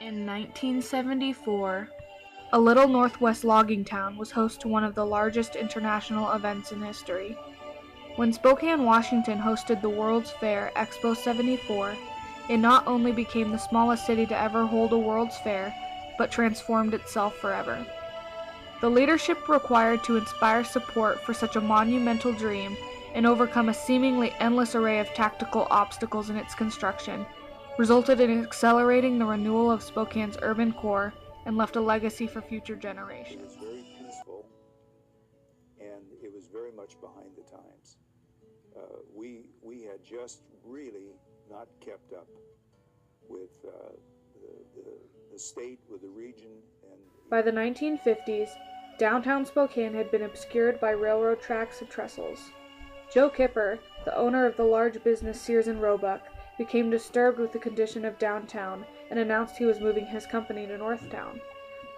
In 1974, a little northwest logging town was host to one of the largest international events in history. When Spokane, Washington hosted the World's Fair, Expo 74, it not only became the smallest city to ever hold a World's Fair, but transformed itself forever. The leadership required to inspire support for such a monumental dream and overcome a seemingly endless array of tactical obstacles in its construction resulted in accelerating the renewal of Spokane's urban core and left a legacy for future generations. It was very peaceful, and it was very much behind the times. We had just really not kept up with the state, with the region. And by the 1950s, downtown Spokane had been obscured by railroad tracks and trestles. Joe Kipper, the owner of the large business Sears and Roebuck, became disturbed with the condition of downtown and announced he was moving his company to Northtown.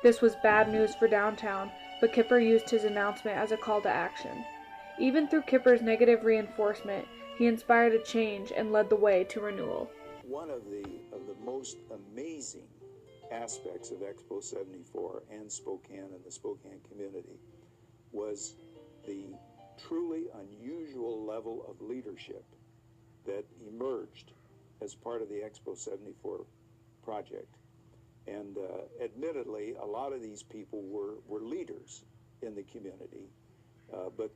This was bad news for downtown, but Kipper used his announcement as a call to action. Even through Kipper's negative reinforcement, he inspired a change and led the way to renewal. One of the most amazing aspects of Expo 74 and Spokane and the Spokane community was the truly unusual level of leadership that emerged as part of the Expo 74 project. And admittedly, a lot of these people were leaders in the community, but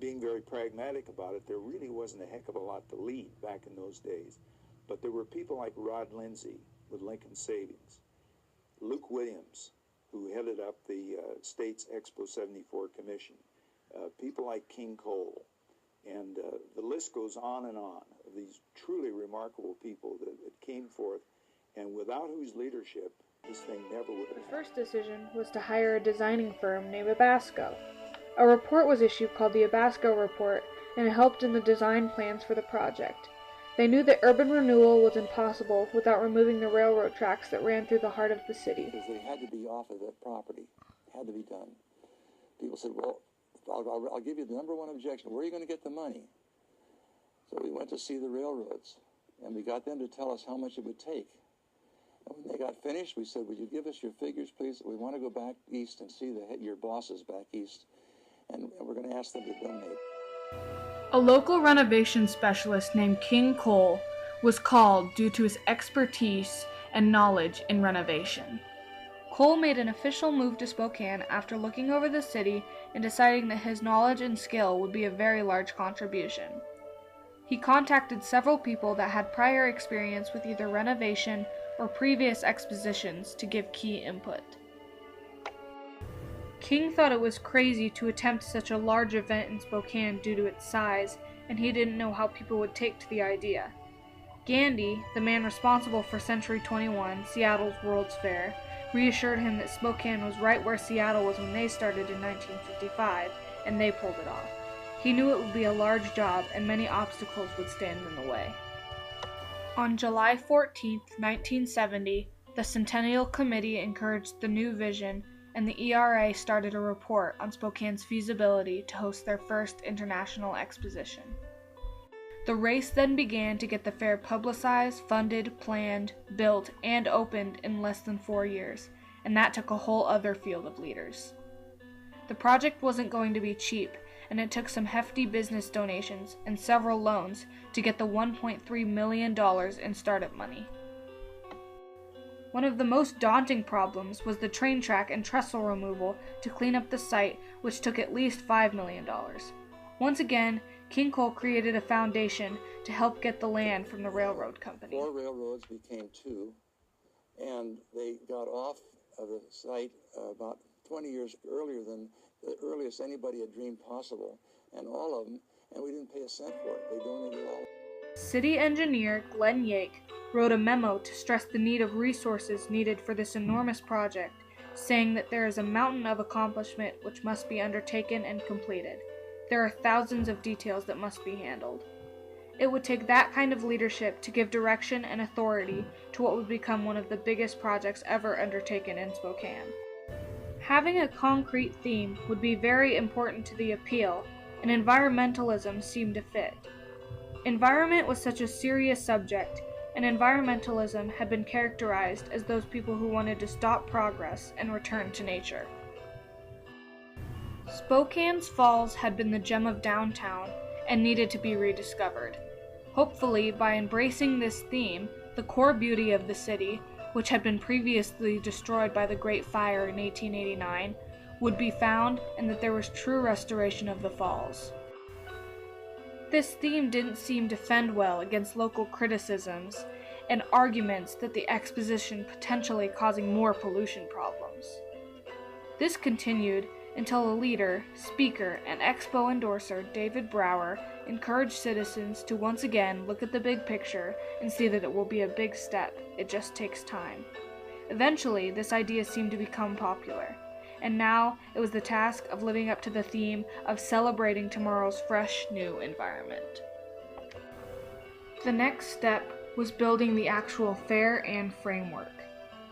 being very pragmatic about it, there really wasn't a heck of a lot to lead back in those days. But there were people like Rod Lindsay with Lincoln Savings, Luke Williams, who headed up the state's Expo 74 commission, people like King Cole, and the list goes on and on of these truly remarkable people that came forth, and without whose leadership this thing never would have happened. The first decision was to hire a designing firm named Abasco. A report was issued called the Abasco Report, and it helped in the design plans for the project. They knew that urban renewal was impossible without removing the railroad tracks that ran through the heart of the city. Because they had to be off of that property. It had to be done. People said, well, I'll give you the number one objection. Where are you going to get the money? So we went to see the railroads, and we got them to tell us how much it would take. And when they got finished, we said, would you give us your figures, please? We want to go back east and see your bosses back east, and we're going to ask them to donate. A local renovation specialist named King Cole was called due to his expertise and knowledge in renovation. Cole made an official move to Spokane after looking over the city and deciding that his knowledge and skill would be a very large contribution. He contacted several people that had prior experience with either renovation or previous expositions to give key input. King thought it was crazy to attempt such a large event in Spokane due to its size, and he didn't know how people would take to the idea. Gandy, the man responsible for Century 21, Seattle's World's Fair, reassured him that Spokane was right where Seattle was when they started in 1955, and they pulled it off. He knew it would be a large job, and many obstacles would stand in the way. On July 14, 1970, the Centennial Committee encouraged the new vision, and the ERA started a report on Spokane's feasibility to host their first international exposition. The race then began to get the fair publicized, funded, planned, built, and opened in less than 4 years, and that took a whole other field of leaders. The project wasn't going to be cheap, and it took some hefty business donations and several loans to get the $1.3 million in startup money. One of the most daunting problems was the train track and trestle removal to clean up the site, which took at least $5 million. Once again, King Cole created a foundation to help get the land from the railroad company. 4 railroads became 2, and they got off of the site about 20 years earlier than the earliest anybody had dreamed possible, and all of them, and we didn't pay a cent for it. They donated all. City engineer Glenn Yake wrote a memo to stress the need of resources needed for this enormous project, saying that there is a mountain of accomplishment which must be undertaken and completed. There are thousands of details that must be handled. It would take that kind of leadership to give direction and authority to what would become one of the biggest projects ever undertaken in Spokane. Having a concrete theme would be very important to the appeal, and environmentalism seemed to fit. Environment was such a serious subject, and environmentalism had been characterized as those people who wanted to stop progress and return to nature. Spokane's Falls had been the gem of downtown and needed to be rediscovered. Hopefully, by embracing this theme, the core beauty of the city, which had been previously destroyed by the Great Fire in 1889, would be found and that there was true restoration of the falls. This theme didn't seem to fend well against local criticisms and arguments that the exposition potentially causing more pollution problems. This continued until a leader, speaker, and Expo endorser, David Brower, encouraged citizens to once again look at the big picture and see that it will be a big step. It just takes time. Eventually, this idea seemed to become popular, and now it was the task of living up to the theme of celebrating tomorrow's fresh, new environment. The next step was building the actual fair and framework.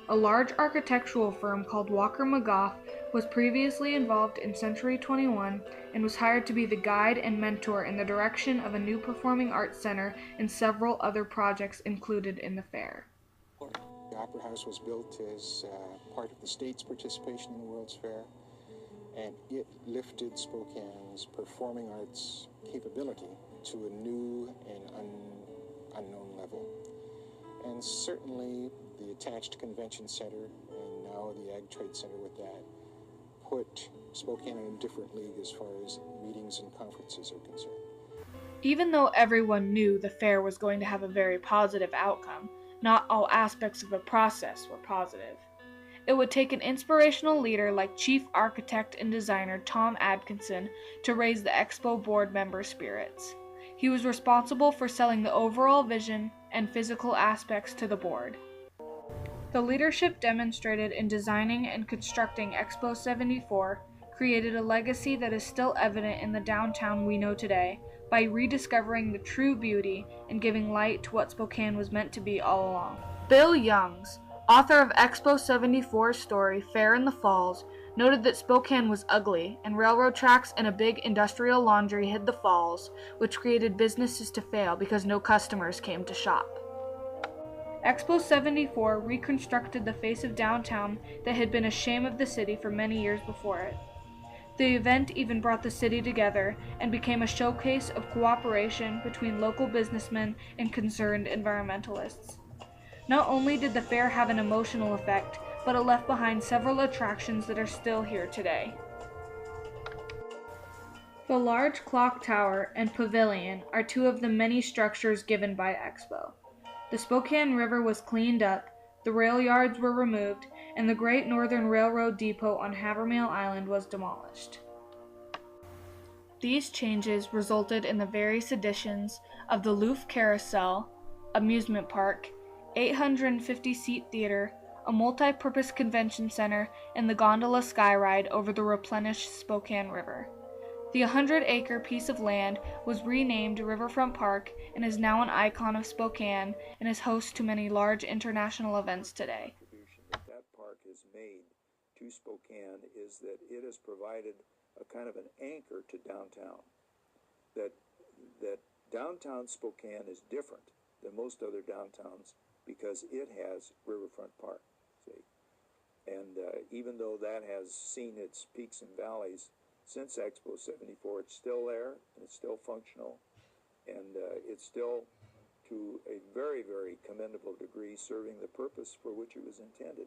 A large architectural firm called Walker McGough was previously involved in Century 21 and was hired to be the guide and mentor in the direction of a new performing arts center and several other projects included in the fair. The Opera House was built as part of the state's participation in the World's Fair, and it lifted Spokane's performing arts capability to a new and unknown level. And certainly the attached convention center and now the Ag Trade Center with that put Spokane in a different league as far as meetings and conferences are concerned. Even though everyone knew the fair was going to have a very positive outcome, not all aspects of the process were positive. It would take an inspirational leader like Chief Architect and Designer Tom Atkinson to raise the Expo board member spirits. He was responsible for selling the overall vision and physical aspects to the board. The leadership demonstrated in designing and constructing Expo 74 created a legacy that is still evident in the downtown we know today by rediscovering the true beauty and giving light to what Spokane was meant to be all along. Bill Youngs, author of Expo 74's story Fair in the Falls, noted that Spokane was ugly and railroad tracks and a big industrial laundry hid the falls, which created businesses to fail because no customers came to shop. Expo 74 reconstructed the face of downtown that had been a shame of the city for many years before it. The event even brought the city together and became a showcase of cooperation between local businessmen and concerned environmentalists. Not only did the fair have an emotional effect, but it left behind several attractions that are still here today. The large clock tower and pavilion are two of the many structures given by Expo. The Spokane River was cleaned up, the rail yards were removed, and the Great Northern Railroad depot on Havermill Island was demolished. These changes resulted in the various additions of the Loof Carousel, amusement park, 850-seat theater, a multi-purpose convention center, and the gondola skyride over the replenished Spokane River. The 100-acre piece of land was renamed Riverfront Park and is now an icon of Spokane and is host to many large international events today. The contribution that park has made to Spokane is that it has provided a kind of an anchor to downtown. That downtown Spokane is different than most other downtowns because it has Riverfront Park. See? And even though that has seen its peaks and valleys since Expo 74, it's still there, and it's still functional, and it's still, to a very, very commendable degree, serving the purpose for which it was intended.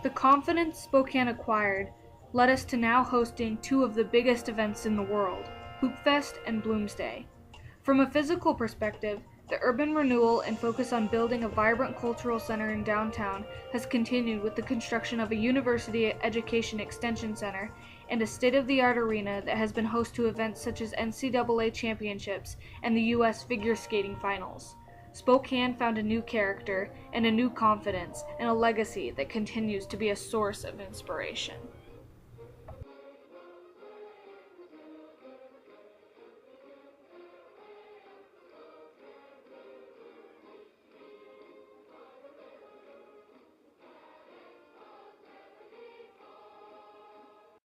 The confidence Spokane acquired led us to now hosting two of the biggest events in the world, Hoopfest and Bloomsday. From a physical perspective, the urban renewal and focus on building a vibrant cultural center in downtown has continued with the construction of a university education extension center and a state-of-the-art arena that has been host to events such as NCAA championships and the U.S. figure skating finals. Spokane found a new character and a new confidence and a legacy that continues to be a source of inspiration.